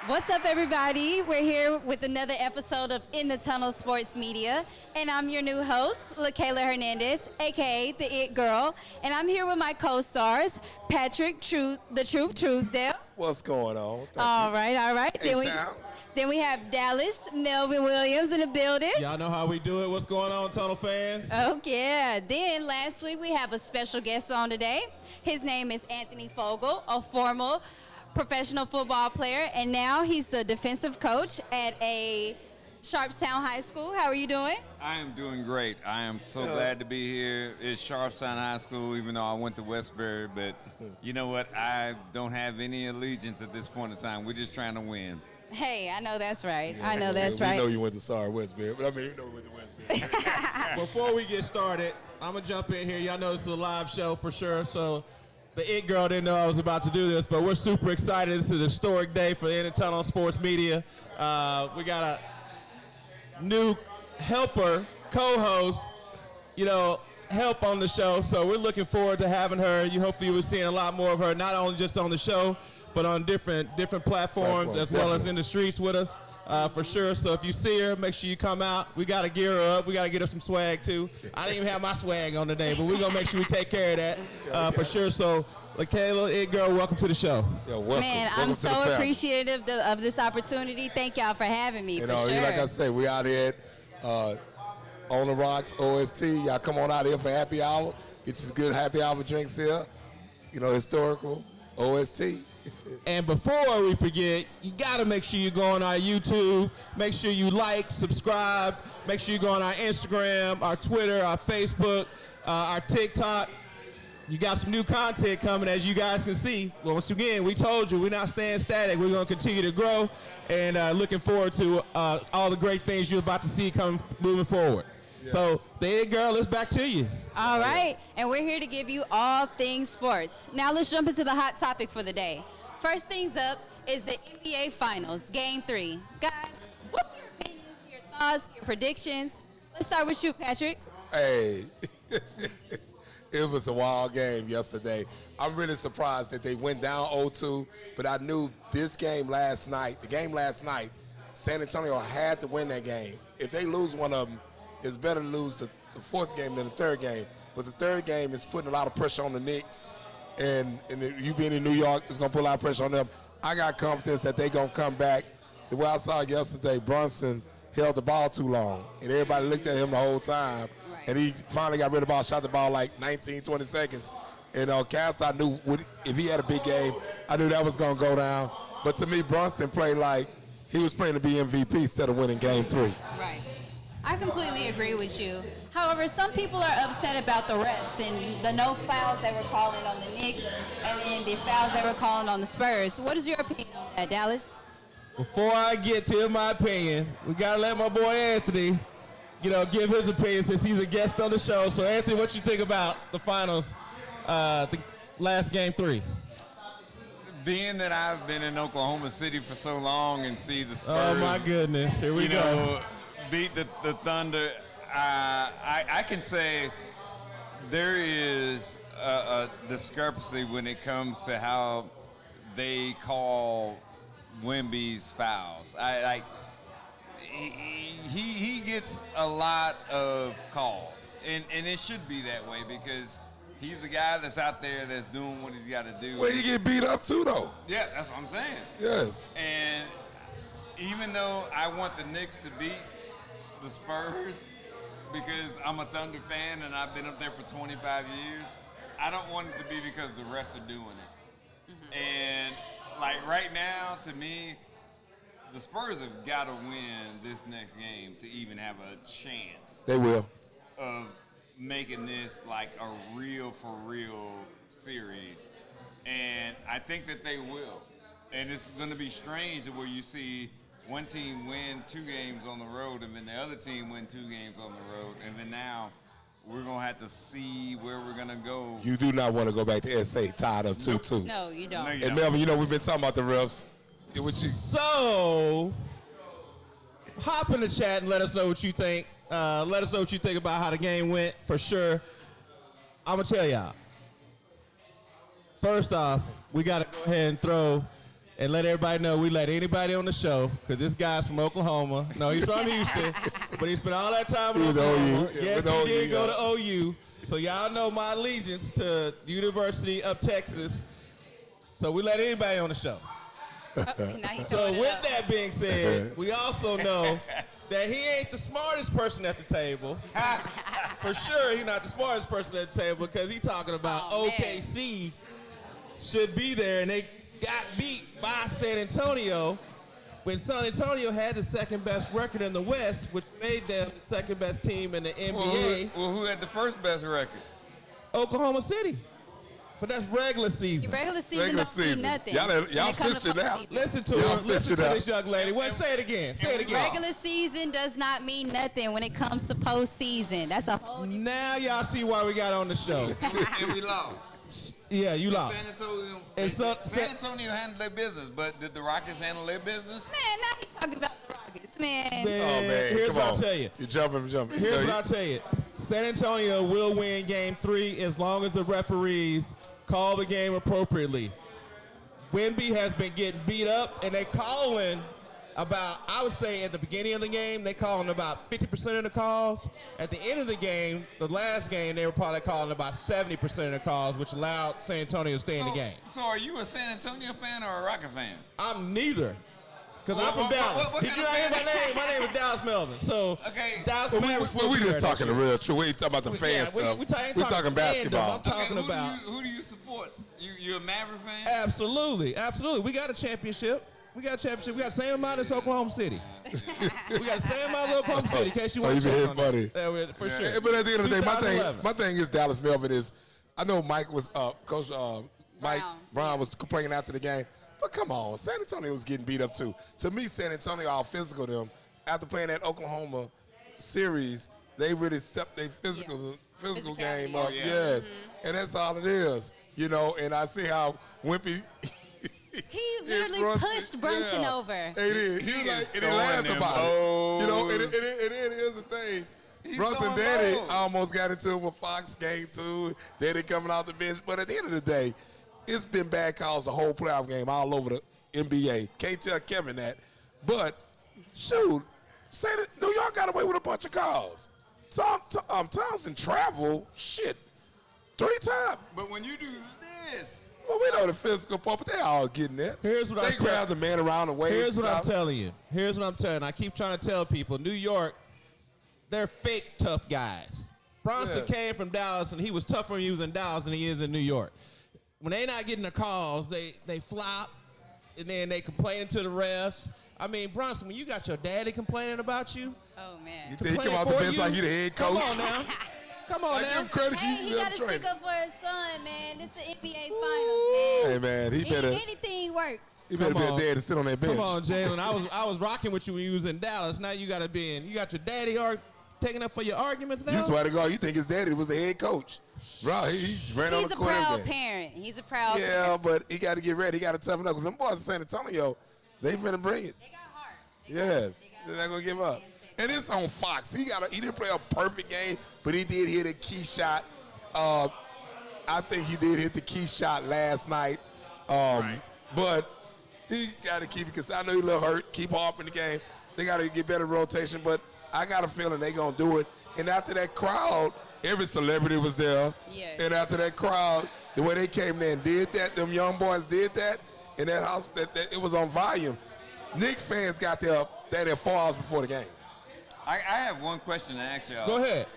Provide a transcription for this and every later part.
What's up, everybody? We're here with another episode of In the Tunnel Sports Media, and I'm your new host, LaKayla Hernandez, aka the It Girl, and I'm here with my co-stars, Patrick the Truth Truesdale. What's going on? All right. H-Town. Then we have Dallas Melvin Williams in the building. Y'all know how we do it. What's going on, Tunnel fans? Oh, yeah. Then, lastly, we have a special guest on today. His name is Anthony Fogel, a former professional football player, and now he's the defensive coach at a Sharpstown High School. How are you doing? I am doing great. I am so glad to be here. It's Sharpstown High School, even though I went to Westbury, but you know what? I don't have any allegiance at this point in time. We're just trying to win. Hey, I know that's right. Yeah, I know that's right. We know you went to Westbury, but I mean, you know you went to Westbury. Before we get started, I'm going to jump in here. Y'all know this is a live show for sure, so the It Girl didn't know I was about to do this, but we're super excited. This is a historic day for In the Tunnel Sports Media. We got a new helper, co-host, help on the show, so we're looking forward to having her. Hopefully you will see a lot more of her, not only just on the show, but on different platforms as well as in the streets with us, for sure. So if you see her, make sure you come out. We got to gear her up. We got to get her some swag, too. I didn't even have my swag on today, but we're going to make sure we take care of that for sure. So, LaKayla, It Girl, welcome to the show. Yeah, welcome. Man, I'm so appreciative of this opportunity. Thank y'all for having me, for sure. Like I say, we out here at On the Rocks, OST. Y'all come on out here for happy hour. Get you good happy hour drinks here. Historical, OST. And before we forget, you got to make sure you go on our YouTube. Make sure you like, subscribe. Make sure you go on our Instagram, our Twitter, our Facebook, our TikTok. You got some new content coming, as you guys can see. Once again, we told you we're not staying static. We're going to continue to grow, and looking forward to all the great things you're about to see moving forward. Yeah. So, the It Girl, it's back to you. All right, and we're here to give you all things sports. Now let's jump into the hot topic for the day. First things up is the NBA Finals, Game 3. Guys, what's your opinions, your thoughts, your predictions? Let's start with you, Patrick. Hey, it was a wild game yesterday. I'm really surprised that they went down 0-2, but I knew the game last night, San Antonio had to win that game. If they lose one of them, it's better to lose the fourth game than the third game. But the third game is putting a lot of pressure on the Knicks. And you being in New York, it's going to put a lot of pressure on them. I got confidence that they're going to come back. The way I saw it yesterday, Brunson held the ball too long. And everybody looked at him the whole time. Right. And he finally got rid of the ball, shot the ball like 19, 20 seconds. And Cass, I knew if he had a big game, I knew that was going to go down. But to me, Brunson played like he was playing to be MVP instead of winning Game 3. Right. I completely agree with you. However, some people are upset about the refs and the no fouls they were calling on the Knicks and then the fouls they were calling on the Spurs. What is your opinion on that, Dallas? Before I get to my opinion, we got to let my boy Anthony, give his opinion since he's a guest on the show. So, Anthony, what you think about the finals, the last Game 3? Being that I've been in Oklahoma City for so long and see the Spurs. Oh, my goodness. Here we go. Beat the Thunder. I can say there is a discrepancy when it comes to how they call Wemby's fouls. He gets a lot of calls, and it should be that way because he's the guy that's out there that's doing what he's got to do. Well, you get beat up too, though. Yeah, that's what I'm saying. Yes. And even though I want the Knicks to beat the Spurs because I'm a Thunder fan and I've been up there for 25 years, I don't want it to be because the refs are doing it. Mm-hmm. And like right now, to me, the Spurs have got to win this next game to even have a chance. They will. Of making this like a real for real series. And I think that they will. And it's going to be strange where you see one team win 2 games on the road and then the other team win 2 games on the road. And then now we're going to have to see where we're going to go. You do not want to go back to SA tied up 2-2. No, you don't. And Melvin, we've been talking about the refs. So, hop in the chat and let us know what you think. Let us know what you think about how the game went, for sure. I'm going to tell y'all. First off, we got to go ahead and throw and let everybody know we let anybody on the show because this guy's from Oklahoma. No, he's from Houston, but he spent all that time in Oklahoma. Yes, he did go to OU. So y'all know my allegiance to the University of Texas. So we let anybody on the show. So with that being said, we also know that he ain't the smartest person at the table. For sure, he's not the smartest person at the table because he's talking about OKC should be there, and they got beat by San Antonio when San Antonio had the second best record in the West, which made them the second best team in the NBA. Well, who had the first best record? Oklahoma City. But that's regular season. Regular season don't mean nothing. Y'all fish it out. Listen to her. Listen to this young lady. Well, say it again. Say it again. Regular season does not mean nothing when it comes to postseason. That's a whole different. Now y'all see why we got on the show. And we lost. Yeah, you lost. San Antonio handled their business, but did the Rockets handle their business? Man, now you talking about the Rockets, man. Oh, man. Here's Come what on. I'll tell you. You're jumping. Here's what I'll tell you. San Antonio will win Game 3 as long as the referees call the game appropriately. Wemby has been getting beat up, and they calling about, I would say at the beginning of the game, they calling about 50% of the calls. At the end of the game, the last game, they were probably calling about 70% of the calls, which allowed San Antonio to stay in the game. So are you a San Antonio fan or a Rocket fan? I'm neither. Because I'm from Dallas. Did you not hear my name? My name is Dallas Melvin. So, Dallas Mavericks. We just talking the real truth. We ain't talking about the fan stuff. We talking basketball. I'm talking about. Who do you support? You a Maverick fan? Absolutely. We got a championship. We got the same amount as Oklahoma City. We got the same amount as Oklahoma City, in case you want to check on that. For sure. But at the end of the day, my thing is Dallas Melvin is, I know Mike was, Coach Mike Brown was complaining after the game, but come on, San Antonio was getting beat up too. To me, San Antonio all physical them. After playing that Oklahoma series, they really stepped their physical game up. Yeah. Yes, and that's all it is. You know, and I see how Wimpy. He literally pushed Brunson over. He did. He was like, and he laughed about it. You know, and here's the thing. Brunson Daddy almost got into it with Fox Game 2. Daddy coming off the bench. But at the end of the day, it's been bad calls the whole playoff game all over the NBA. Can't tell Kevin that. But, shoot, New York got away with a bunch of calls. Townsend traveled, 3 times. But when you do this. Well, we know the physical part, but they all getting there. Here's what they grab the man around the waist. Here's what I'm telling you. I keep trying to tell people, New York, they're fake tough guys. Bronson came from Dallas, and he was tougher when he was in Dallas than he is in New York. When they not getting the calls, they flop, and then they complaining to the refs. I mean, Bronson, when you got your daddy complaining about you. Oh, man. You think he come out the bench like you the head coach? Come on now. Give him credit. Hey, he got to stick up for his son, man. This is NBA Finals, man. Hey, man, he better. Anything works. He better be a dad to sit on that bench. Come on, Jalen. I was rocking with you when you was in Dallas. Now you got to be in. You got your daddy taking up for your arguments now? You swear to God, you think his daddy was the head coach. Bro, he ran on the court. He's a proud parent. He's a proud parent. Yeah, but he got to get ready. He got to toughen up. Because them boys in San Antonio, they finna bring it. They got heart. Yes. They're not going to give up. And it's on Fox. He didn't play a perfect game, but he did hit a key shot. I think he did hit the key shot last night. But he got to keep it, because I know he a little hurt. Keep off in the game. They got to get better rotation, but I got a feeling they going to do it. And after that crowd, every celebrity was there. Yes. And after that crowd, the way they came there and did that, them young boys did that, in that house, it was on volume. Knicks fans got there 4 hours before the game. I have one question to ask y'all. Go ahead.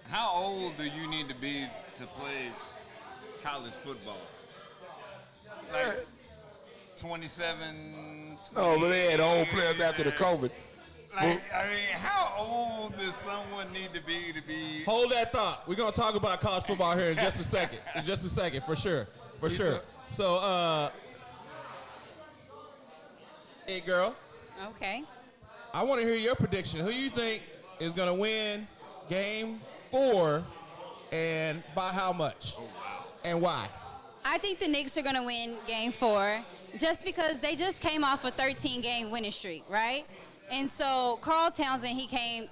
How old do you need to be to play college football? Like 27? No, but they had old players after the COVID. How old does someone need to be? Hold that thought. We're going to talk about college football here in just a second. For sure. So, hey, girl. Okay. I want to hear your prediction. Who you think is going to win Game 4, and by how much? Oh, wow. And why? I think the Knicks are going to win Game 4 just because they just came off a 13-game winning streak, right? And so Carl Towns, he came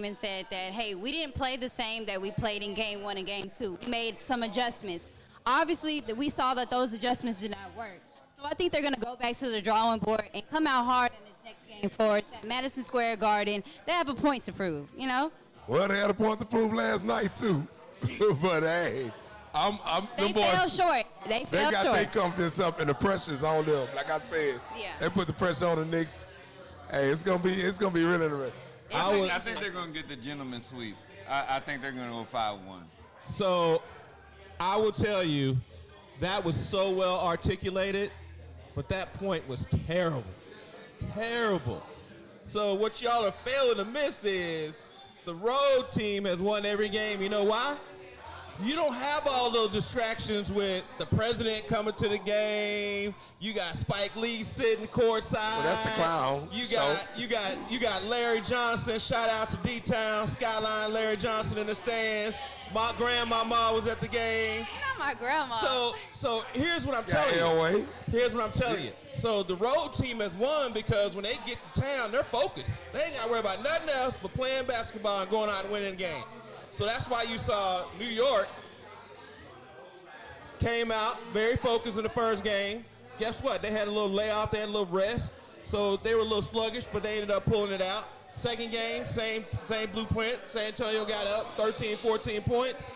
and said that, hey, we didn't play the same that we played in Game 1 and Game 2. We made some adjustments. Obviously, we saw that those adjustments did not work. So I think they're going to go back to the drawing board and come out hard in this next game for us at Madison Square Garden. They have a point to prove, you know? Well, they had a point to prove last night, too. But, hey, They fell short. They fell got short. their confidence up, and the pressure's on them. Like I said, they put the pressure on the Knicks. Hey, it's gonna be really interesting. I think they're going to get the gentleman's sweep. I think they're going to go 5-1. So I will tell you, that was so well articulated, but that point was terrible. Terrible. So what y'all are failing to miss is the road team has won every game. You know why? You don't have all those distractions with the president coming to the game. You got Spike Lee sitting courtside. Well, that's the clown. You got Larry Johnson. Shout out to D-Town, Skyline, Larry Johnson in the stands. My grandmama was at the game. Not my grandma. So here's what I'm telling you. Elway. Here's what I'm telling you. So the road team has won because when they get to town, they're focused. They ain't got to worry about nothing else but playing basketball and going out and winning the game. So that's why you saw New York came out very focused in the first game. Guess what? They had a little layoff. They had a little rest. So they were a little sluggish, but they ended up pulling it out. Second game, same blueprint. San Antonio got up 13, 14 points.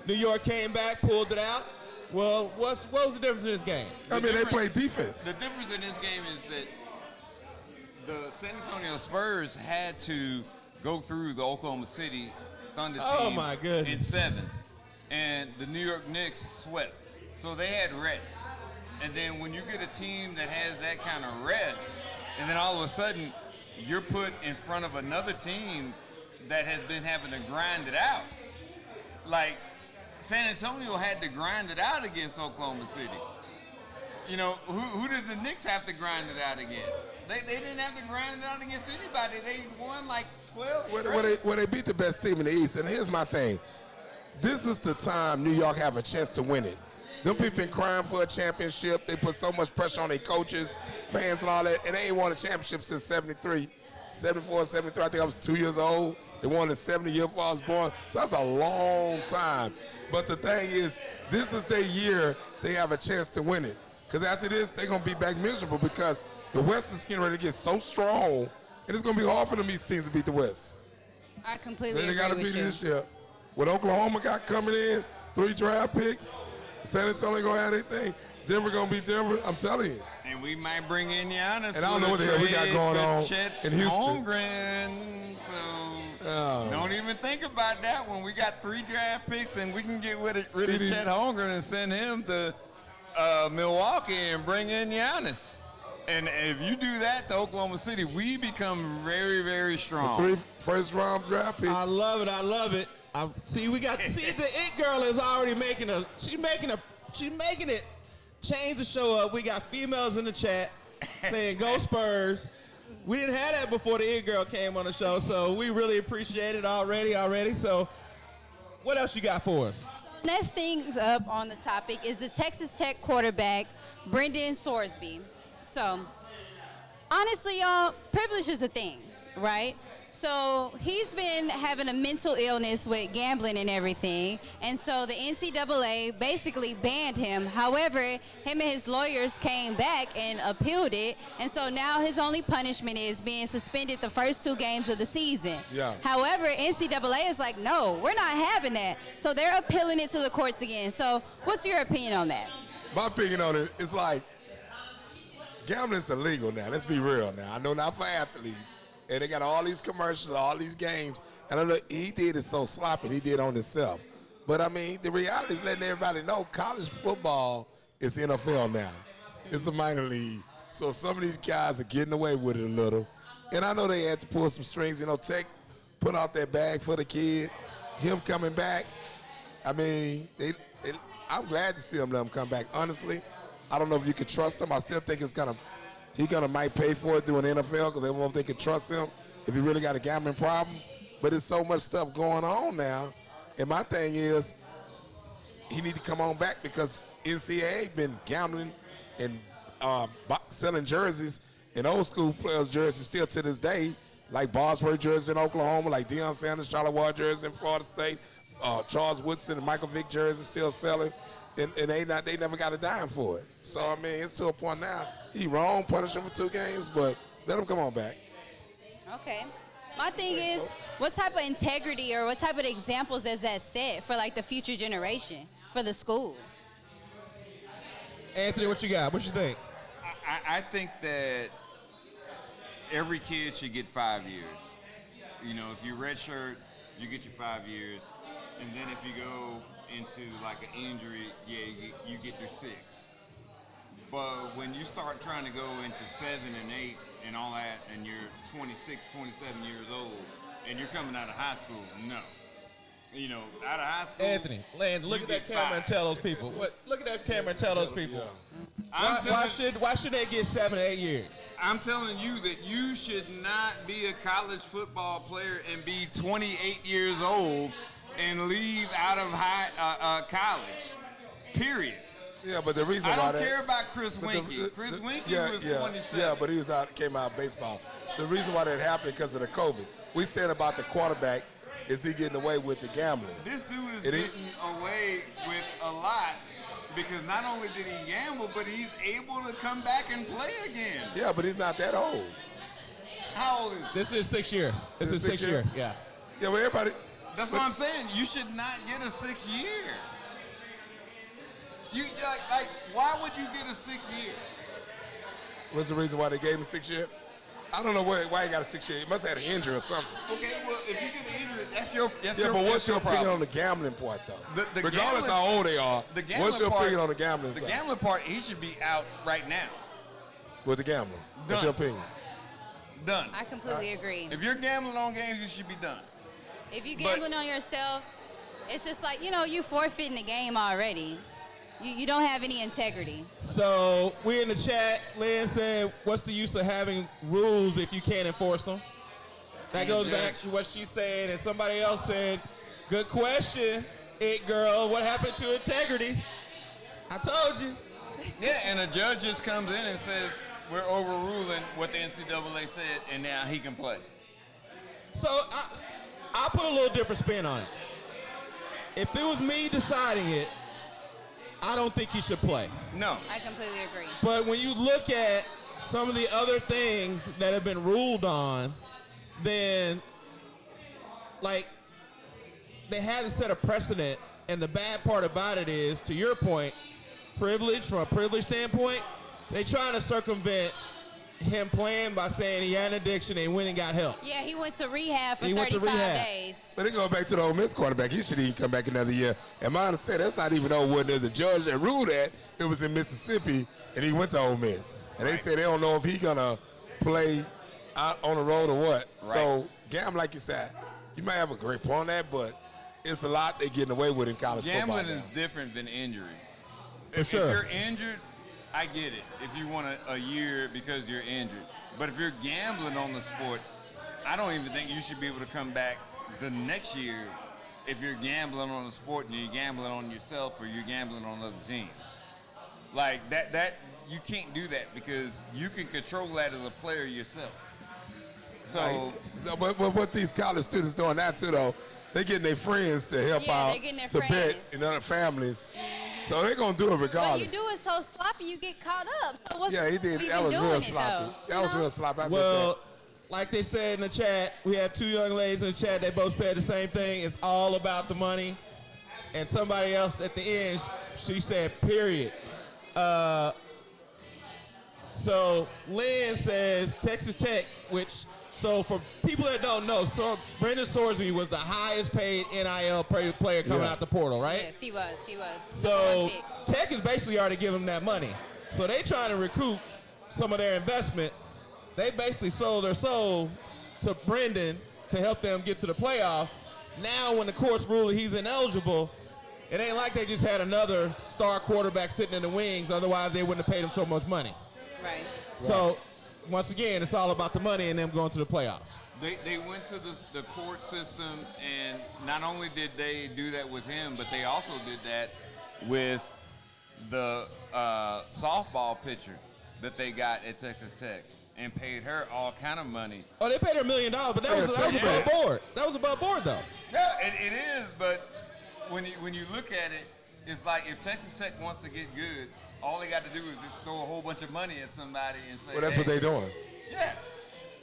New York came back, pulled it out. Well, what was the difference in this game? They played defense. The difference in this game is that the San Antonio Spurs had to go through the Oklahoma City Thunder team in 7. And the New York Knicks swept. So they had rest. And then when you get a team that has that kind of rest, and then all of a sudden you're put in front of another team that has been having to grind it out. Like San Antonio had to grind it out against Oklahoma City. You know, who did the Knicks have to grind it out against? They didn't have to grind it out against anybody. They won like 12. Well, they beat the best team in the East. And here's my thing. This is the time New York have a chance to win it. Them people been crying for a championship. They put so much pressure on their coaches, fans, and all that. And they ain't won a championship since 73, 74, 73. I think I was 2 years old. They won the 70 year before I was born. So that's a long time. But the thing is, this is their year they have a chance to win it. Because after this, they're going to be back miserable because the West is getting ready to get so strong, and it's going to be hard for them East teams to beat the West. I completely So they agree got to with beat you. it this year. What Oklahoma got coming in, 3 draft picks, San Antonio going to have their thing. Denver going to be Denver, I'm telling you. And we might bring in Giannis. And I don't know what the hell we got going on in Houston. Holmgren, so don't even think about that when we got 3 draft picks and we can get rid of Chet Holmgren and send him to Milwaukee and bring in Giannis. And if you do that to Oklahoma City, we become very, very strong. The 3 first-round draft picks. I love it. The It Girl is already making it. Change the show up. We got females in the chat saying go Spurs. We didn't have that before the It Girl came on the show, so we really appreciate it already. So what else you got for us? Next things up on the topic is the Texas Tech quarterback, Brendan Sorsby. So, honestly, y'all, privilege is a thing, right? So, he's been having a mental illness with gambling and everything, and so the NCAA basically banned him. However, him and his lawyers came back and appealed it, and so now his only punishment is being suspended the first 2 games of the season. Yeah. However, NCAA is like, no, we're not having that. So, they're appealing it to the courts again. So, what's your opinion on that? My opinion on it is like, gambling's illegal now. Let's be real now. I know not for athletes. And they got all these commercials, all these games. And I know he did it so sloppy. He did on himself. But, I mean, the reality is letting everybody know college football is NFL now. It's a minor league. So some of these guys are getting away with it a little. And I know they had to pull some strings. You know, Tech put out that bag for the kid. Him coming back. I mean, I'm glad to see him let him come back. Honestly, I don't know if you can trust him. I still think he might pay for it doing NFL because they won't know if they can trust him if he really got a gambling problem. But there's so much stuff going on now. And my thing is, he need to come on back because NCAA been gambling and selling jerseys and old school players' jerseys still to this day, like Bosworth jersey in Oklahoma, like Deion Sanders, Charlie Ward jersey in Florida State, Charles Woodson and Michael Vick jersey still selling. and they never got a dime for it. So I mean, it's to a point now. He wrong, punish him for 2 games, but let him come on back. Okay. My thing is, what type of integrity or what type of examples does that set for like the future generation for the school? Anthony, what you got? What you think? I think that every kid should get 5 years. You know, if you redshirt, you get your 5 years. And then if you go into like an injury, you get your 6. But when you start trying to go into 7 and 8 and all that, and you're 26, 27 years old, and you're coming out of high school, no. You know, out of high school. Anthony, Land, look at that camera and tell those people. Look at that camera and tell those people. Why should they get 7 or 8 years? I'm telling you that you should not be a college football player and be 28 years old and leave out of college. Period. Yeah, but the reason I why don't care about Chris Winkie. Chris Winkie was 27. Yeah, but he came out of baseball. The reason why that happened because of the COVID. We said about the quarterback, is he getting away with the gambling? This dude is getting away with a lot because not only did he gamble, but he's able to come back and play again. Yeah, but he's not that old. How old is he? This is 6th year. This is 6th year. Yeah. Yeah, well, everybody. That's what I'm saying. You should not get a 6th year. You like why would you get a 6th year? What's the reason why they gave him 6 years? I don't know why he got a 6 year. He must have had an injury or something. Okay, well, if you get an injury, that's your but what's your opinion problem. on the gambling part, though? The Regardless how old they are, what's your opinion on the gambling side? The gambling part, he should be out right now. With the gambling? What's your opinion? Done. I completely agree. If you're gambling on games, you should be done. If you're gambling on yourself, it's just like, you forfeiting the game already. You don't have any integrity. So we're in the chat. Lynn said, what's the use of having rules if you can't enforce them? That goes back to what she's saying. And somebody else said, good question, it girl. What happened to integrity? I told you. Yeah, and a judge just comes in and says, we're overruling what the NCAA said, and now he can play. So I'll put a little different spin on it. If it was me deciding it, I don't think he should play. No. I completely agree. But when you look at some of the other things that have been ruled on, then, like, they haven't set a precedent. And the bad part about it is, to your point, from a privilege standpoint, they trying to circumvent him playing by saying he had an addiction and went and got help. Yeah, he went to rehab for 35 days. But they go back to the Ole Miss quarterback. He should even come back another year. And my understanding, that's not even know what the judge that ruled that. It was in Mississippi, and he went to Ole Miss. And they said they don't know if he gonna play out on the road or what. Right. So, gambling, like you said, you might have a great point on that, but it's a lot they're getting away with in college football. Gambling is different than injury. If you're injured, I get it. If you want a year because you're injured. But if you're gambling on the sport, I don't even think you should be able to come back the next year if you're gambling on the sport and you're gambling on yourself or you're gambling on other teams. Like, that you can't do that because you can control that as a player yourself. So, but what these college students doing now too, though, they getting their friends to help out, to bet, their families. Mm-hmm. So they're gonna do it regardless. But you do it so sloppy, you get caught up. So what's he did. That was real sloppy. That was real sloppy. Well, like they said in the chat, we have 2 young ladies in the chat. They both said the same thing. It's all about the money. And somebody else at the end, she said, period. So Lynn says Texas Tech, so for people that don't know, Brendan Sorsby was the highest paid NIL player coming out the portal, right? Yes, he was. So Tech is basically already giving him that money. So they trying to recoup some of their investment. They basically sold their soul to Brendan to help them get to the playoffs. Now when the courts rule that he's ineligible, it ain't like they just had another star quarterback sitting in the wings. Otherwise, they wouldn't have paid him so much money. Right. So, once again, it's all about the money and them going to the playoffs. They went to the court system, and not only did they do that with him, but they also did that with the softball pitcher that they got at Texas Tech and paid her all kind of money. Oh, they paid her $1 million, but that was above board. That was above board, though. Yeah, it is, but when you look at it, it's like if Texas Tech wants to get good, all they got to do is just throw a whole bunch of money at somebody and say, Well, that's what hey, they doing. Yeah.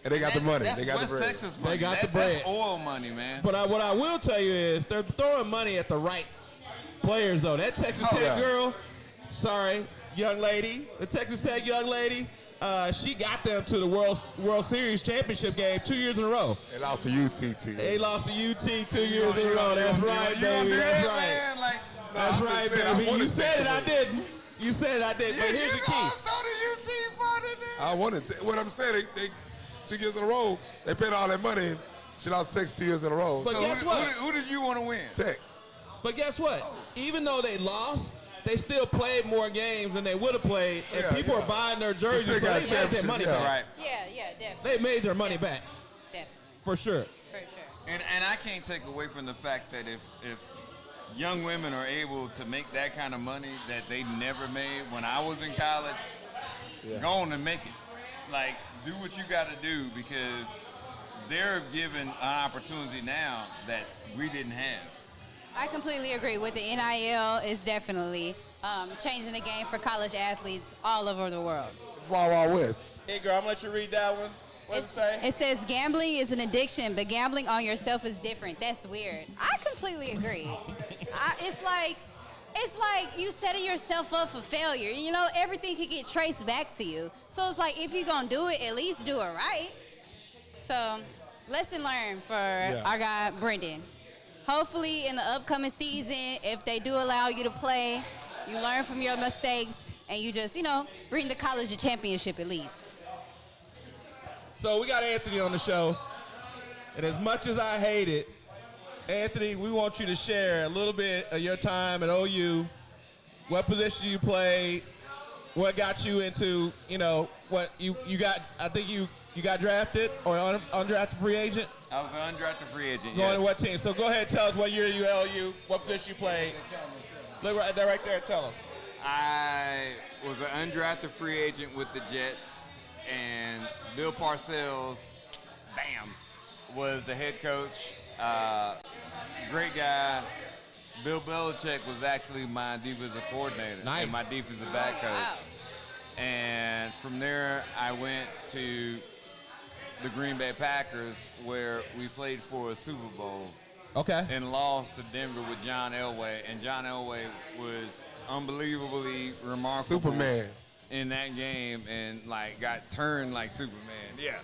And they got the money. That's They got West the bread. Texas money. They got the That's bread. oil money, man. But what I will tell you is they're throwing money at the right players, though. That Texas Tech yeah. girl, sorry, young lady, the Texas Tech young lady, she got them to the World Series championship game 2 years in a row. They lost to UT too. They lost to UT 2 years in a row. That's right, baby. That's right. Like, That's I'm right, just saying, I baby. wanted You said it, I Texas to win. didn't. You said it, I did. But here's the key. throw the UT part in there. I wanted to. What I'm saying, they 2 years in a row, they paid all that money. And she lost to Texas 2 years in a row. But So guess what? Who did you want to win? Tech. But guess what? Even though they lost, they still played more games than they would have played, and Yeah, people yeah. are buying their She jerseys, still so got they a made their championship, money yeah. back. Right. Yeah, definitely. They made their money back, Definitely, for sure. for sure. And I can't take away from the fact that if young women are able to make that kind of money that they never made when I was in college, go on and make it. Like, do what you got to do because they're given an opportunity now that we didn't have. I completely agree with the NIL is definitely changing the game for college athletes all over the world. It's Wild Wild West. Hey, girl, I'm going to let you read that one. What does it say? It says gambling is an addiction, but gambling on yourself is different. That's weird. I completely agree. It's like you setting yourself up for failure. You know, everything could get traced back to you. So it's like if you're gonna do it, at least do it right. So, lesson learned for our guy Brendan. Hopefully, in the upcoming season, if they do allow you to play, you learn from your mistakes and you just, bring the college a championship at least. So we got Anthony on the show, and as much as I hate it, Anthony, we want you to share a little bit of your time at OU, what position you played, what got you into, what you got. I think you got drafted or undrafted free agent. I was an undrafted free agent. Going yes. to what team? So go ahead, tell us what year you at OU, what position you played. Look right there, tell us. I was an undrafted free agent with the Jets, and Bill Parcells, was the head coach. Great guy. Bill Belichick was actually my defensive coordinator Nice. and my defensive back coach. Wow. And from there, I went to the Green Bay Packers, where we played for a Super Bowl Okay. and lost to Denver with John Elway. And John Elway was unbelievably remarkable Superman. in that game and got turned like Superman. Yeah.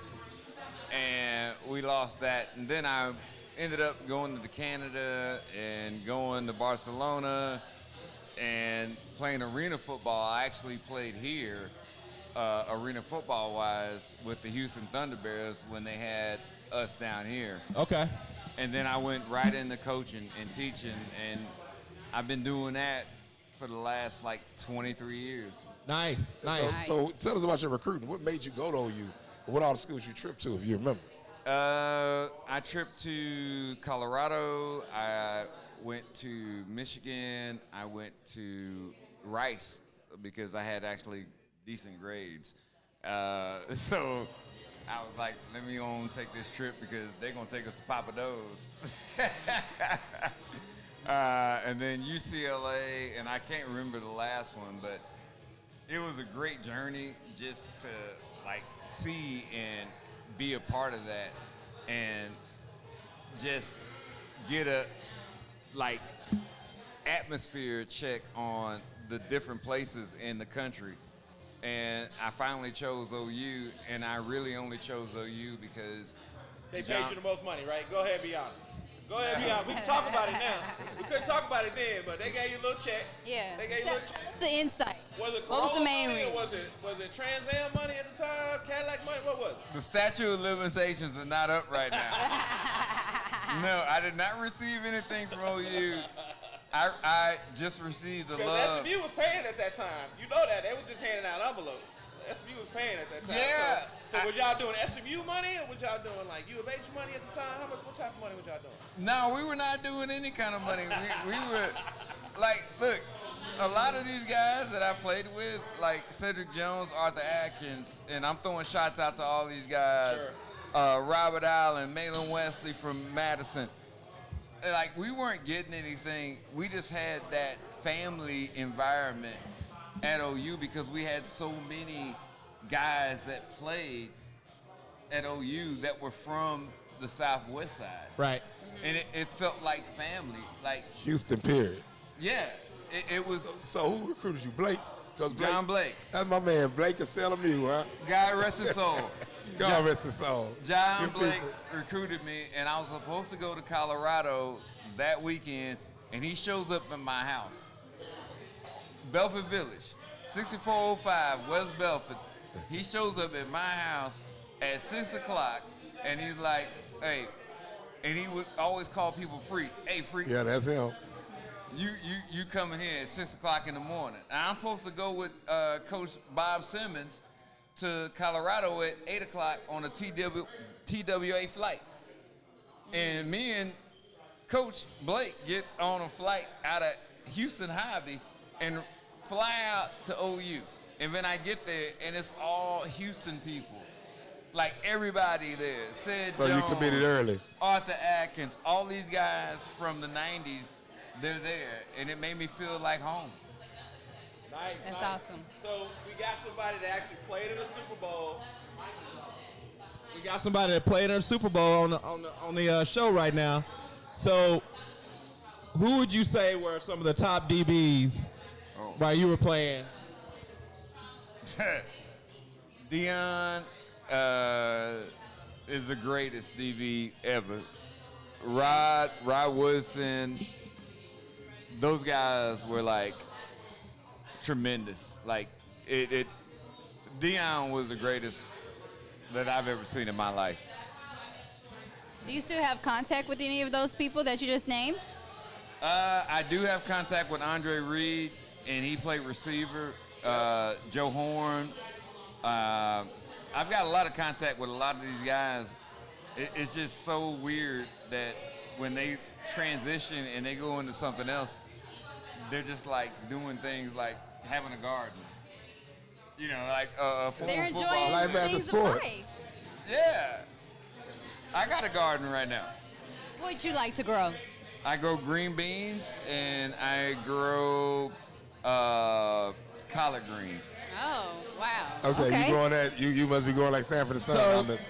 And we lost that. And then I ended up going to Canada and going to Barcelona and playing arena football. I actually played here, arena football-wise, with the Houston Thunder Bears when they had us down here. Okay. And then I went right into coaching and teaching, and I've been doing that for the last 23 years. Nice. So tell us about your recruiting. What made you go to OU? What all the schools you tripped to, if you remember? I tripped to Colorado. I went to Michigan. I went to Rice because I had actually decent grades. So I was like, let me take this trip because they're going to take us to Papados. And then UCLA, and I can't remember the last one, but it was a great journey just to see and be a part of that and just get a atmosphere check on the different places in the country. And I finally chose OU, and I really only chose OU because They paid you the most money, right? Go ahead and be honest. Go ahead and be honest. We can talk about it now. We couldn't talk about it then, but they gave you a little check. Yeah. They gave you Tell a little check. us the insight. Was it What was the Corolla main money, or reason? was it Trans Am money at the time? Cadillac money? What was it? the statute of limitations is not up right now. No, I did not receive anything from OU. I just received the Because love. SMU was paying at that time. You know that. They was just handing out envelopes. SMU was paying at that time. Yeah. So was y'all doing SMU money or was y'all doing U of H money at the time? What type of money was y'all doing? No, we were not doing any kind of money. We were look, a lot of these guys that I played with, like Cedric Jones, Arthur Atkins, and I'm throwing shots out to all these guys. Sure. Robert Allen, Malin Wesley from Madison. We weren't getting anything. We just had that family environment at OU because we had so many guys that played at OU that were from the Southwest side. Right. And it felt like family. Like, Houston, period. yeah, it was So who recruited you? Blake? 'Cause John Blake. That's my man. Blake is selling you, huh? God rest his soul. God rest his soul. John Good Blake people. recruited me, and I was supposed to go to Colorado that weekend, and he shows up in my house. Belford Village, 6405 West Belford. He shows up at my house at 6 o'clock, and he's like, hey, and he would always call people Freak. Hey, Freak, Yeah, that's him. you coming here at 6 o'clock in the morning. And I'm supposed to go with Coach Bob Simmons to Colorado at 8 o'clock on a TWA flight. And me and Coach Blake get on a flight out of Houston Hobby and fly out to OU. And then I get there, and it's all Houston people. Like, everybody there. Sid So Jones, you committed early. Arthur Atkins, all these guys from the 90s, they're there. And it made me feel like home. Nice. That's awesome. So we got somebody that actually played in the Super Bowl. We got somebody that played in the Super Bowl on the show right now. So who would you say were some of the top DBs while you were playing? Dion is the greatest DB ever. Rod Woodson, those guys were like tremendous. Like Dion was the greatest that I've ever seen in my life. Do you still have contact with any of those people that you just named? I do have contact with Andre Reed, and he played receiver. Joe Horn. I've got a lot of contact with a lot of these guys. It's just so weird that when they transition and they go into something else, they're just like doing things like having a garden. You know, like They're football. enjoying Life after things of sports. life. Yeah. I got a garden right now. What would you like to grow? I grow green beans and I grow collard greens. Oh, wow. Okay, you growing that? You must be growing like Sanford the Sun. So- on this.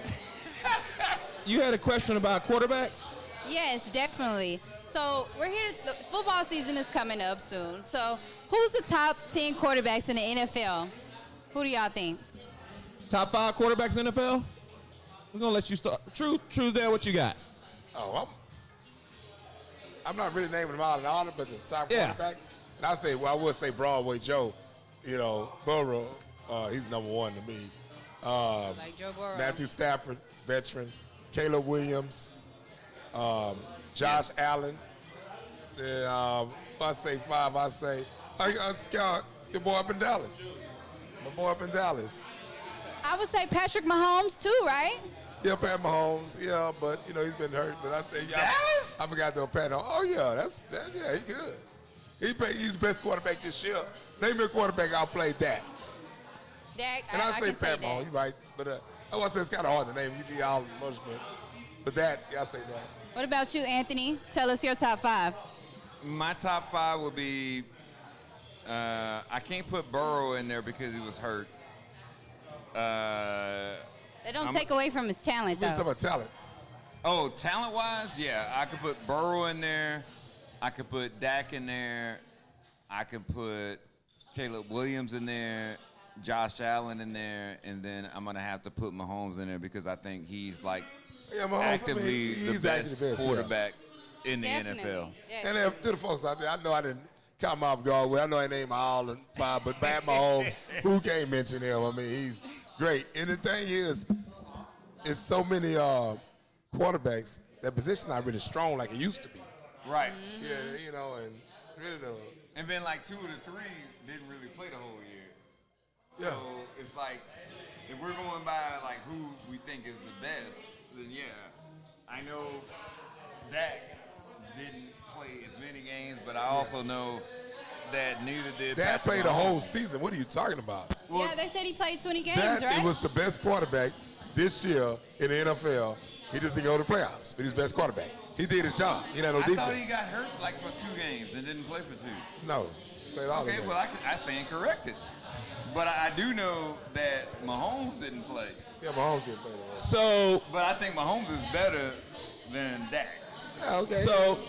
You had a question about quarterbacks? Yes, definitely. So we're here. The football season is coming up soon. So who's the top 10 quarterbacks in the NFL? Who do y'all think? Top 5 quarterbacks in the NFL? We're going to let you start. True there, what you got? Oh, I'm not really naming them all in order, but the top Yeah. quarterbacks. And I would say Broadway Joe. You know, Burrow, he's number one to me. Like Joe Burrow. Matthew Stafford, veteran. Caleb Williams, Josh Allen. Then I say 5. I scout your boy up in Dallas. My boy up in Dallas. I would say Patrick Mahomes too, right? Yeah, Pat Mahomes. Yeah, but you know he's been hurt. But I say I forgot to Pat. Oh yeah, yeah, he good. He's the best quarterback this year. Name me a quarterback outplayed that. Dak, And I say can say Pat Mahomes, that. you're right. But I want to say it's kind of hard to name. You be all much, but that, yeah, I say that. What about you, Anthony? Tell us your top 5. My top 5 would be, I can't put Burrow in there because he was hurt. That don't take away from his talent, We talking though. about talent. Oh, talent-wise, yeah, I could put Burrow in there. I could put Dak in there. I could put Caleb Williams in there, Josh Allen in there, and then I'm going to have to put Mahomes in there because I think he's like Yeah, Mahomes, actively he's the actively best yeah. quarterback in the Definitely. NFL. Yeah. And then to the folks out there, I know I didn't count him off guard. Well, I know I named all 5, but Pat Mahomes, who can't mention him? I mean, he's great. And the thing is, it's so many quarterbacks, that position's not really strong like it used to be. Right. Yeah, you know, and really And then like 2 of the 3 didn't really play the whole year. yeah. So it's like, if we're going by like who we think is the best, then yeah, I know Dak didn't play as many games, but I also know that neither did Dak Patrick played the Mahomes. whole season. What are you talking about? Yeah, they said he played 20 games, Dak right? was the best quarterback this year in the NFL. He just didn't go to the playoffs, but he's the best quarterback. He did his job. He had no I defense. thought he got hurt like for 2 games. games and didn't play for 2. No. Played all the Okay, games. well, I stand corrected. But I do know that Mahomes didn't play. Yeah, Mahomes didn't play the role. So But I think Mahomes is better than Dak. Yeah, okay. So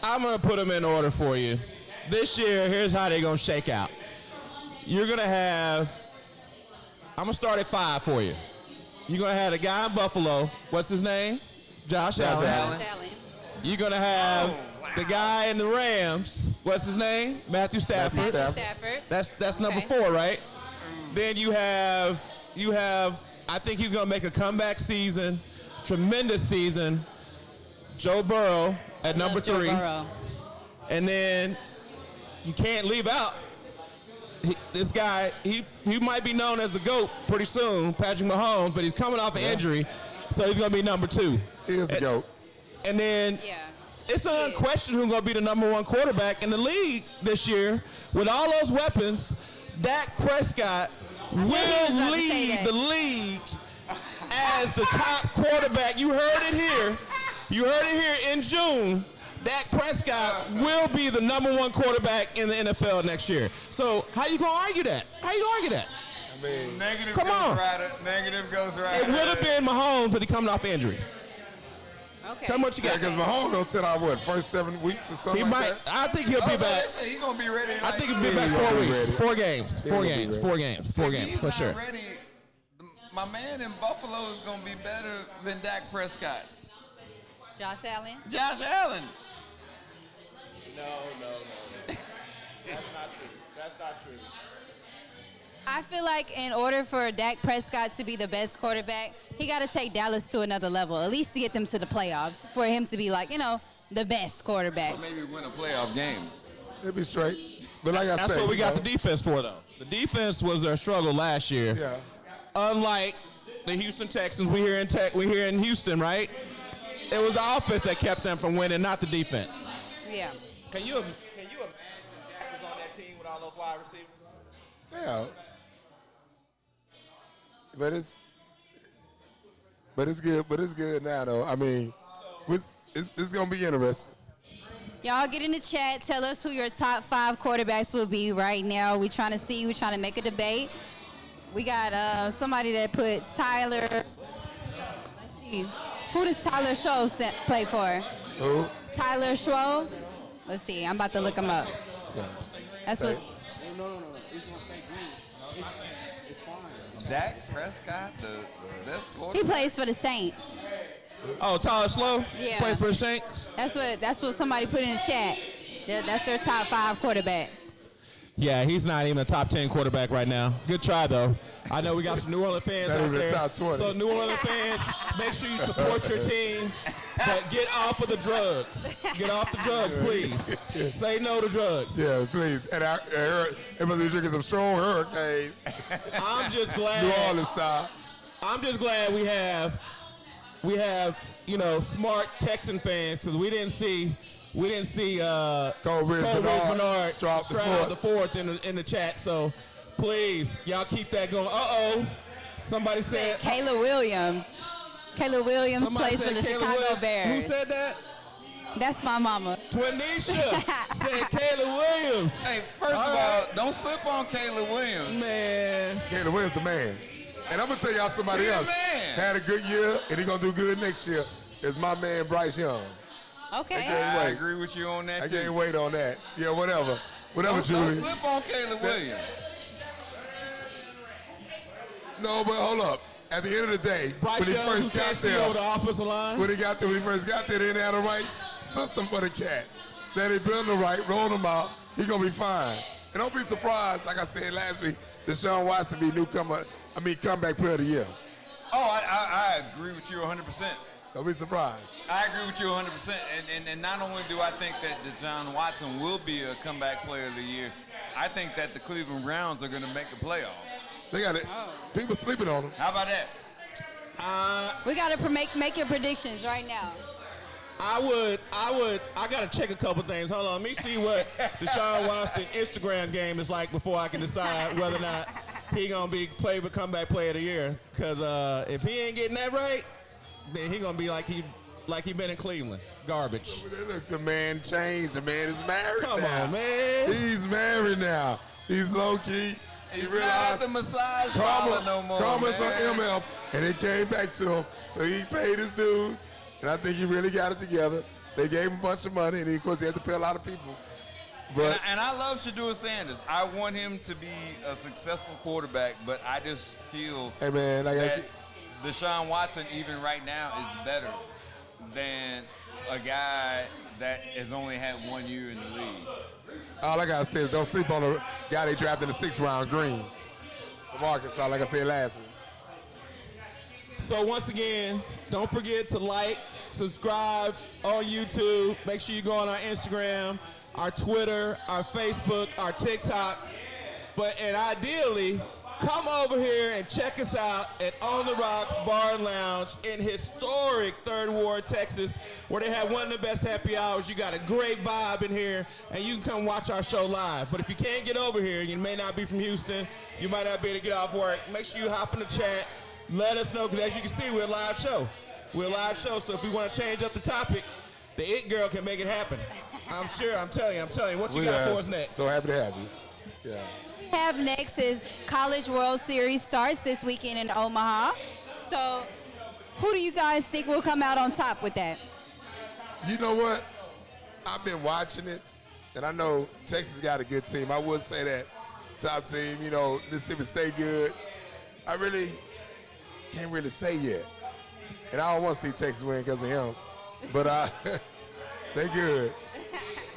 I'm going to put them in order for you. This year, here's how they're going to shake out. You're going to have, I'm going to start at 5 for you. You're going to have a guy in Buffalo. What's his name? Josh Allen. Allen. You're going to have the guy in the Rams. What's his name? Matthew Stafford. Stafford. That's number Okay. 4, right? Then you have, I think he's going to make a comeback season, tremendous season, Joe Burrow at number Love Joe 3. Burrow. And then you can't leave out this guy. He might be known as the GOAT pretty soon, Patrick Mahomes, but he's coming off an injury, so he's going to be number 2. He is the GOAT. And then Yeah. it's an unquestioned who's going to be the number 1 quarterback in the league this year. With all those weapons, Dak Prescott was will about to say lead that. the league as the top quarterback. You heard it here. You heard it here in June. Dak Prescott will be the number 1 quarterback in the NFL next year. So how you gonna argue that? How you gonna argue that? I mean, Negative Come Ghost on. Rider. Negative Ghost Rider. It would have been Mahomes, but he coming off injury. Okay. Tell me what you yeah, got. because Mahomes gonna sit out, what, first 7 weeks or something He like might. that? I think he'll be back. He's going to be ready. I think he'll be Yeah, back he'll 4 be weeks. ready. 4 games. Yeah, 4 he'll be games. ready. 4 games. 4 games He's for not sure. ready. My man in Buffalo is going to be better than Dak Prescott. Josh Allen. Josh Allen. No. That's not true. That's not true. I feel like in order for Dak Prescott to be the best quarterback, he got to take Dallas to another level, at least to get them to the playoffs, for him to be like, the best quarterback. Or maybe win a playoff game. He'll be straight. But like I said, That's what we got you the know, defense for, though. The defense was their struggle last year. Yeah. Unlike the Houston Texans, we here in Houston, right? It was the offense that kept them from winning, not the defense. Yeah. Can you imagine Dak was on that team with all those wide receivers? Yeah. But it's good. But it's good now, though. I mean, it's gonna be interesting. Y'all get in the chat. Tell us who your top 5 quarterbacks will be right now. We're trying to make a debate. We got somebody that put Tyler. Let's see. Who does Tyler Schroe play for? Who? Tyler Schroe? Let's see. I'm about to look him up. Yeah. That's what's. No. It's gonna stay green. It's fine. Dak Prescott, the best He quarterback. plays for the Saints. Oh, Tyler Slow? Yeah. Plays for the Saints? That's what somebody put in the chat. That's their top 5 quarterback. Yeah, he's not even a top 10 quarterback right now. Good try, though. I know we got some New Orleans fans Not out even the there. top 20. So New Orleans fans, make sure you support your team, but get off of the drugs. Get off the drugs, please. Say no to drugs. Yeah, please. And it must be drinking some strong hurricanes, I'm just glad. New Orleans style. I'm just glad we have smart Texan fans, because we didn't see Cole Bernard, Stroud the fourth in the chat. So please, y'all keep that going. Somebody said. Kayla Williams. Kayla Williams Somebody plays for said the Kayla Chicago Williams. Bears. Who said that? That's my mama. Twanisha said Kayla Williams. Hey, first All of right. all, don't slip on Caleb Williams. Man. Caleb Williams the man. And I'm gonna tell y'all somebody He's the else man. had a good year and he gonna do good next year. Is my man Bryce Young. Okay. I wait. agree with you on that, I too. can't wait on that. Yeah, whatever, Don't Julie. slip on Caleb Williams. No, but hold up. At the end of the day, Bryce when he Young, who first got can't see over the there, offensive line. when he first got there, they didn't have the right system for the cat. Then they built him right, rolled him out. He gonna be fine. And don't be surprised, like I said last week, Deshaun Watson be comeback player of the year. Oh, I agree with you 100%. Don't be surprised. I agree with you 100%. And not only do I think that Deshaun Watson will be a comeback player of the year, I think that the Cleveland Browns are going to make the playoffs. They got it. People sleeping on him. How about that? We got to make your predictions right now. I gotta check a couple things. Hold on, let me see what Deshaun Watson Instagram game is like before I can decide whether or not he gonna be comeback player of the year. Cause if he ain't getting that right, then he gonna be like he like he been in Cleveland. Garbage. Look, the man changed. The man is married Come now. on, man. He's married now. He's low-key. He He's not realized the massage parlor no more, Karma's man. on MF, and it came back to him. So he paid his dues, and I think he really got it together. They gave him a bunch of money, and of course he had to pay a lot of people. But And I love Shedeur Sanders. I want him to be a successful quarterback, but I just feel hey man, I got that Deshaun Watson, even right now, is better than a guy that has only had 1 year in the league. all I gotta say is don't sleep on the guy they drafted in the 6th round, Green, from Arkansas, like I said last week. So once again, don't forget to like, subscribe on YouTube. Make sure you go on our Instagram, our Twitter, our Facebook, our TikTok. And ideally, come over here and check us out at On the Rocks Bar and Lounge in historic 3rd Ward, Texas, where they have one of the best happy hours. You got a great vibe in here, and you can come watch our show live. But if you can't get over here, you may not be from Houston, you might not be able to get off work, make sure you hop in the chat. Let us know, because as you can see, we're a live show. We're a live show, so if we want to change up the topic, the It Girl can make it happen. I'm sure, I'm telling you. What you got for us next? So happy to have you. Yeah. What we have next is College World Series starts this weekend in Omaha. So who do you guys think will come out on top with that? You know what? I've been watching it, and I know Texas got a good team. I would say that top team, Mississippi State good. I really can't really say yet. And I don't want to see Texas win because of him. But they good.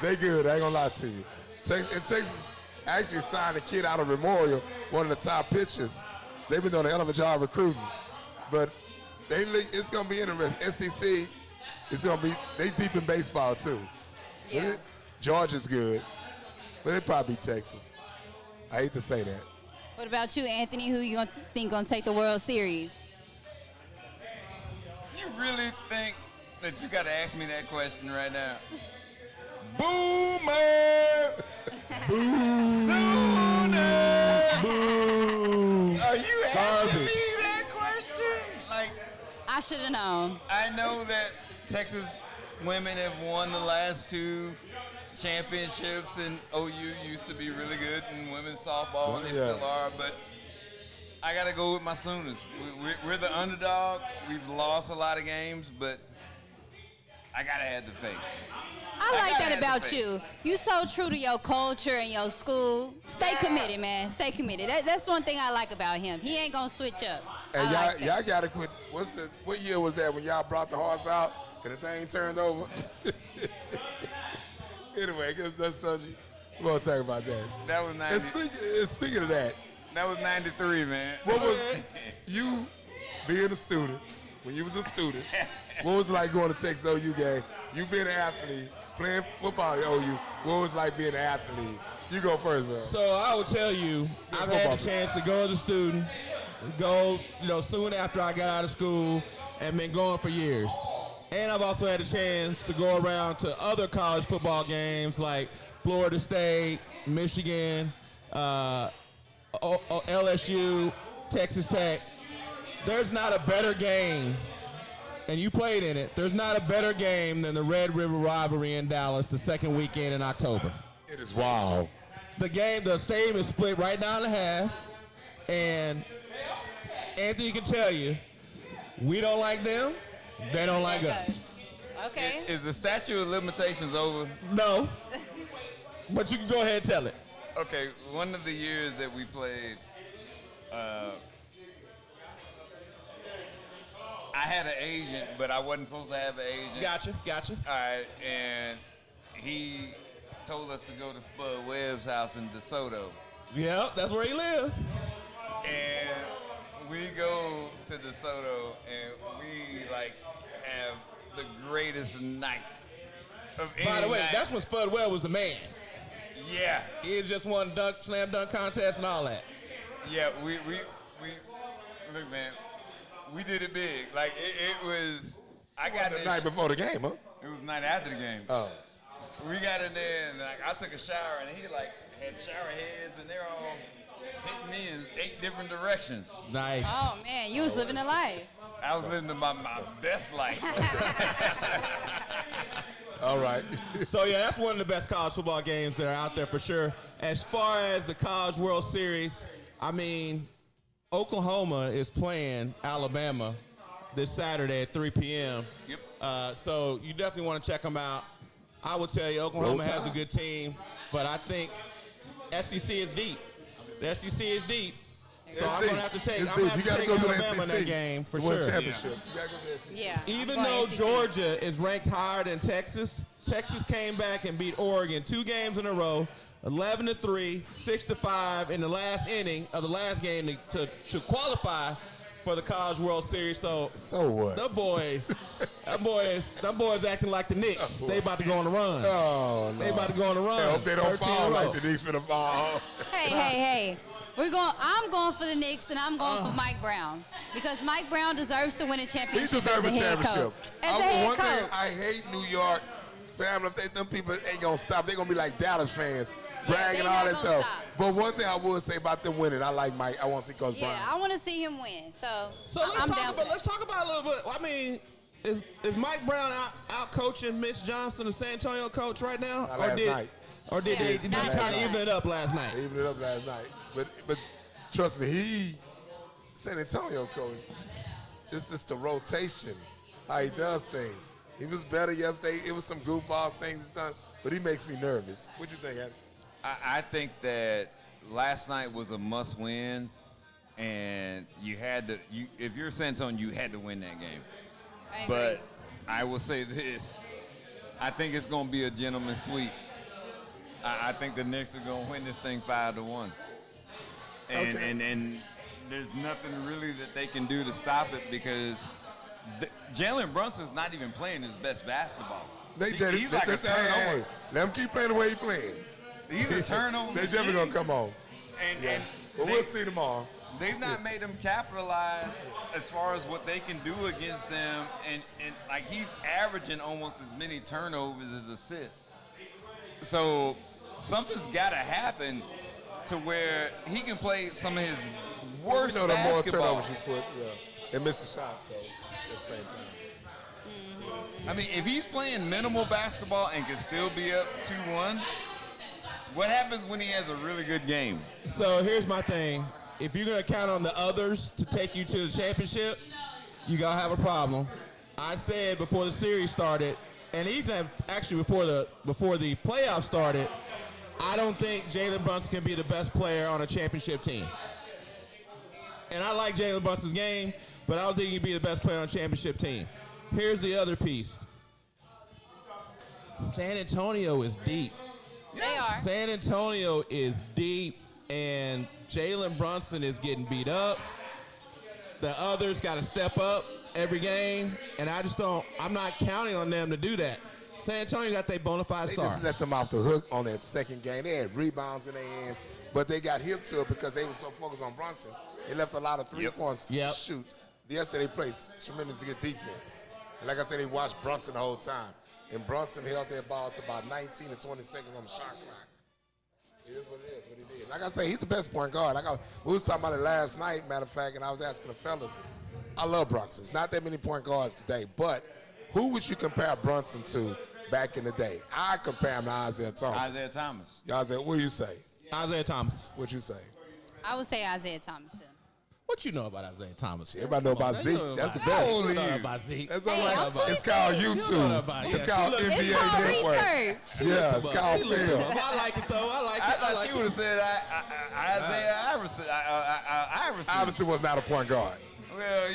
They good. I ain't going to lie to you. Texas actually signed a kid out of Memorial, one of the top pitchers. They've been doing a hell of a job recruiting. But it's going to be interesting. SEC, it's going to be, they deep in baseball too. Yeah. Georgia's good. But it probably be Texas. I hate to say that. What about you, Anthony? Who you think gonna take the World Series? You really think that you got to ask me that question right now? Boomer! Sooner! Boo! Are you asking Garbage. me that question? Like, I should have known. I know that Texas women have won the last 2 championships, and OU used to be really good in women's softball, and they Yeah. still are, but I got to go with my Sooners. We're the underdog. We've lost a lot of games, but I got to have the faith. I like gotta that have about the faith. you. You so true to your culture and your school. Stay committed, man. Stay committed. That's one thing I like about him. He ain't gonna switch up. And I like that. y'all got to quit. What year was that when y'all brought the horse out and the thing turned over? Anyway, I guess that's something. We won't talk about that. That was And 90. speaking of that, That was 93, man. what was you being a student, when you was a student, what was it like going to Texas OU game? You being an athlete, playing football at OU, what was it like being an athlete? You go first, man. So I will tell you, I've had the chance to go as a student, soon after I got out of school, and been going for years. And I've also had a chance to go around to other college football games like Florida State, Michigan, LSU, Texas Tech. There's not a better game, and you played in it, there's not a better game than the Red River Rivalry in Dallas the second weekend in October. It is wild. The stadium is split right down the half, and Anthony can tell you, we don't like them, they don't like us. Okay. Is the statute of limitations over? No, but you can go ahead and tell it. Okay, one of the years that we played, I had an agent, but I wasn't supposed to have an agent. Gotcha. All right, and he told us to go to Spud Webb's house in DeSoto. Yep, that's where he lives. And we go to DeSoto, and we have the greatest night of any By the way, night. that's when Spud Webb was the man. Yeah. He had just won slam dunk contest and all that. Yeah, we look, man, we did it big. Like it was. I got The this. night before the game, huh? It was the night after the game. Oh. We got in there and I took a shower and he had shower heads and they're all hit me in 8 different directions. Nice. Oh man, you was living a life. I was living my best life. All right. So, yeah, that's one of the best college football games that are out there for sure. As far as the College World Series, I mean, Oklahoma is playing Alabama this Saturday at 3 p.m. Yep. So you definitely want to check them out. I would tell you Oklahoma has a good team, but I think SEC is deep. The SEC is deep. So I'm going to have to take Alabama in that game for sure. Championship. You gotta go to the SEC. Yeah. Even I'm going though SEC. Georgia is ranked higher than Texas, Texas came back and beat Oregon 2 games in a row, 11-3, 6-5 in the last inning of the last game to qualify for the College World Series. So what? them boys acting like the Knicks. They about to go on the run. Oh, no. They about to go on the run. I hope they don't 13 fall in a row. like the Knicks finna fall. Hey. I'm going for the Knicks, and I'm going for Mike Brown because Mike Brown deserves to win a He championship deserves as a a head championship. coach. As a head One thing coach. I hate New York family. Them people ain't gonna stop. They're gonna be like Dallas fans, bragging they all not that gonna stuff. stop. But one thing I would say about them winning, I like Mike. I want to see Coach Yeah, Brown. I want to see him win. So let's I'm down for that. let's talk about a little bit. I mean, is Mike Brown out coaching Mitch Johnson, the San Antonio coach, right now? Not last night. Or did Yeah, they not kind last of even night. it up last night? They evened it up last night. But trust me, he San Antonio coach. This is the rotation, how he does things. He was better yesterday. It was some goofball things he's done, but he makes me nervous. What you think, Adam? I think that last night was a must-win, and you had to. If you're San Antonio, you had to win that game. I agree. But I will say this: I think it's going to be a gentleman's sweep. I think the Knicks are going to win this thing 5-1, and there's nothing really that they can do to stop it because Jalen Brunson's not even playing his best basketball. He's like a turnover. Let him keep playing the way he playing. He's a turnover They definitely machine. gonna come on. And But we'll see tomorrow. they've not made him capitalize as far as what they can do against them, and like he's averaging almost as many turnovers as assists. So something's got to happen to where he can play some of his worst You know, the more basketball. turnovers you put, and miss the shots though at the same time. I mean, if he's playing minimal basketball and can still be up 2-1, what happens when he has a really good game? So here's my thing. If you're going to count on the others to take you to the championship, you're going to have a problem. I said before the series started, and even actually before the playoffs started, I don't think Jalen Brunson can be the best player on a championship team. And I like Jalen Brunson's game, but I don't think he can be the best player on a championship team. Here's the other piece. San Antonio is deep. They are. San Antonio is deep, and Jalen Brunson is getting beat up. The others got to step up every game, and I'm not counting on them to do that. San Antonio got their bona fide They star. just let them off the hook on that second game. They had rebounds in their hands, but they got hip to it because they were so focused on Brunson. They left a lot of 3 points to shoot. Yesterday they played tremendous good defense. And like I said, they watched Brunson the whole time. And Brunson held that ball to about 19 to 20 seconds on the shot clock. It is what it is, what he did. Like I say, he's the best point guard. We was talking about it last night, matter of fact, and I was asking the fellas. I love Brunson. It's not that many point guards today, but who would you compare Brunson to back in the day? I compare him to Isaiah Thomas. Isaiah Thomas. Isaiah, what do you say? Isaiah Thomas. What you say? I would say Isaiah Thomas too. What you know about Isaiah Thomas? Everybody know about Zeke. That's the best. You know about Zeke. That's Hey, all I'm right. 22. It's called You know YouTube. about it. It's Yeah, called she look- NBA It's called Network. research. Yeah, it's called film. I like it though. I like it. I thought she would have said Isaiah Iverson. Iverson. Iverson was not a point guard. Well,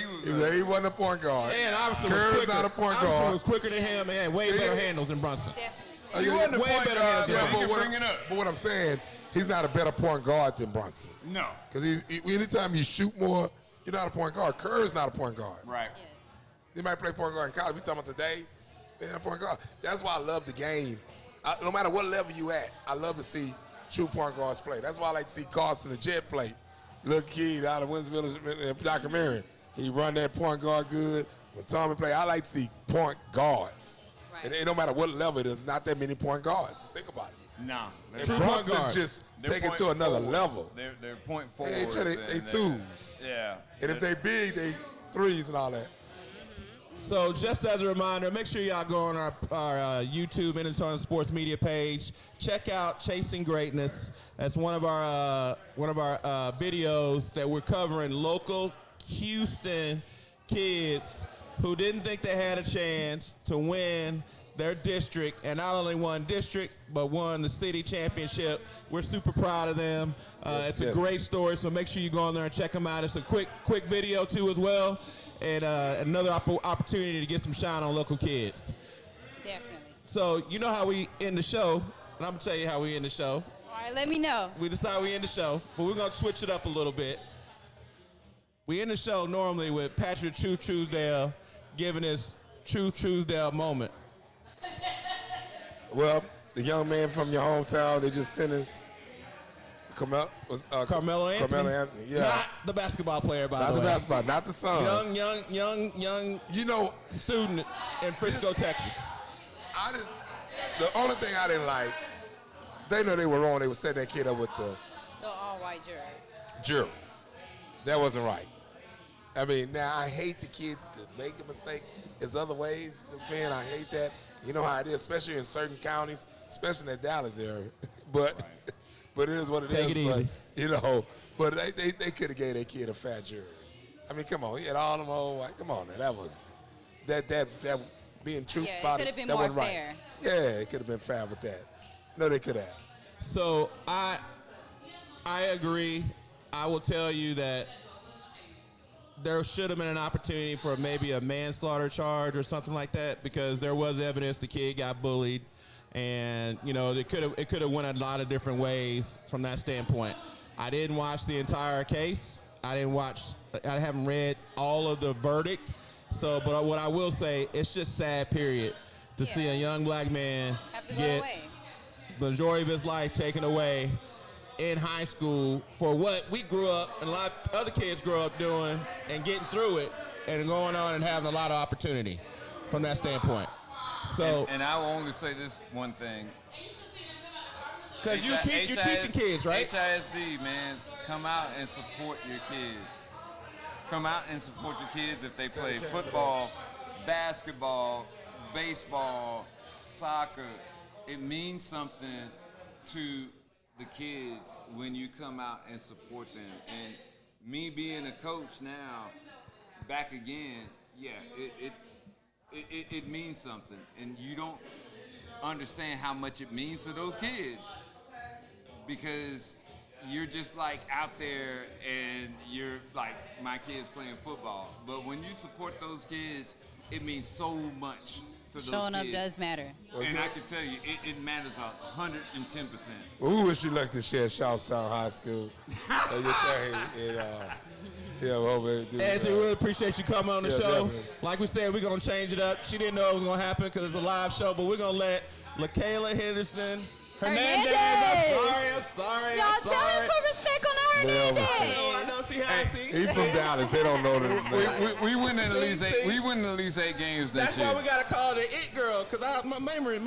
He wasn't a point guard. And Iverson was Kerr's quicker. not a point Iverson guard. was quicker than him and had way better handles than Brunson. Definitely. he wasn't a way point better guard, hands but than he him. can bring it up. But what I'm saying, he's not a better point guard than Brunson. No. Because anytime you shoot more, you're not a point guard. Kerr's not a point guard. Right. They might play point guard in college. We talking about today, they're not a point guard. That's why I love the game. No matter what level you at, I love to see true point guards play. That's why I like to see Carson the Jet play. Little kid out of Winston documentary. He run that point guard good. When Tommy play, I like to see point guards. Right. And no matter what level it is, not that many point guards. Think about it. Nah. And True point Brunson guards. just They're take it point to another forwards. level. They're point They, forwards. they and twos. Yeah. And if they big, they threes and all that. So just as a reminder, make sure y'all go on our YouTube Inter Sports Media page. Check out Chasing Greatness. That's one of our videos that we're covering local Houston kids who didn't think they had a chance to win their district, and not only won district, but won the city championship. We're super proud of them. It's a great story, so make sure you go on there and check them out. It's a quick video too as well, and another opportunity to get some shine on local kids. Definitely. So you know how we end the show, and I'm gonna tell you how we end the show. All right, let me know. We decide we end the show, but we're gonna switch it up a little bit. We end the show normally with Patrick Truesdale giving his Truesdale moment. Well, the young man from your hometown, they just sentenced Carmelo Anthony. Yeah. Not the basketball player, by Not the the way. basketball, not the son. Young You know, student in Frisco, Texas. The only thing I didn't like, they know they were wrong. They were setting that kid up with the all-white jurors. jury. That wasn't right. I mean, now I hate the kid to make a mistake. There's other ways to defend. I hate that. You know how it is, especially in certain counties, especially in the Dallas area. But it is what it is. Take it easy. You know, but they could have gave that kid a fat jury. I mean, come on, he had all them old white. Come on, now that being true. Yeah, it about could have been that more wasn't right. fair. Yeah, it could have been fair with that. No, they could have. So I agree. I will tell you that there should have been an opportunity for maybe a manslaughter charge or something like that, because there was evidence the kid got bullied, and you know it could have went a lot of different ways from that standpoint. I didn't watch the entire case. I haven't read all of the verdict. So, but what I will say, it's just sad, period, to see a young black man Have to go get away. the majority of his life taken away in high school for what we grew up and a lot of other kids grew up doing and getting through it and going on and having a lot of opportunity from that standpoint. So, And I will only say this one thing. because you're teaching kids, right? HISD, man, come out and support your kids. Come out and support your kids if they play football, basketball, baseball, soccer. It means something to the kids when you come out and support them. And me being a coach now, back again, yeah, it means something. And you don't understand how much it means to those kids, because you're just like out there and you're like, my kid's playing football. But when you support those kids, it means so much to those Showing up kids. does matter. And I can tell you, it matters 110%. Well, who wish you luck to share Sharpstown High School? Anthony, really appreciate you coming on the Yeah, show. definitely. Like we said, we're going to change it up. She didn't know it was going to happen because it's a live show, but we're going to let LaKayla Henderson Hernandez. I'm sorry. Y'all tell him put respect on the Hernandez. I know she has. He from Dallas. They don't know that. We win at least See? 8. We win at least 8 games That's this year. why we got to call the It Girl, because my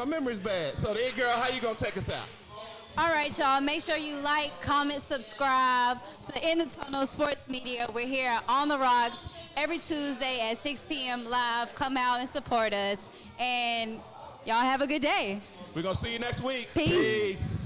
memory's bad. So the It Girl, how you going to take us out? All right, y'all. Make sure you like, comment, subscribe to Inter Sports Media. We're here on the Rocks every Tuesday at 6 p.m. live. Come out and support us. And y'all have a good day. We're going to see you next week. Peace.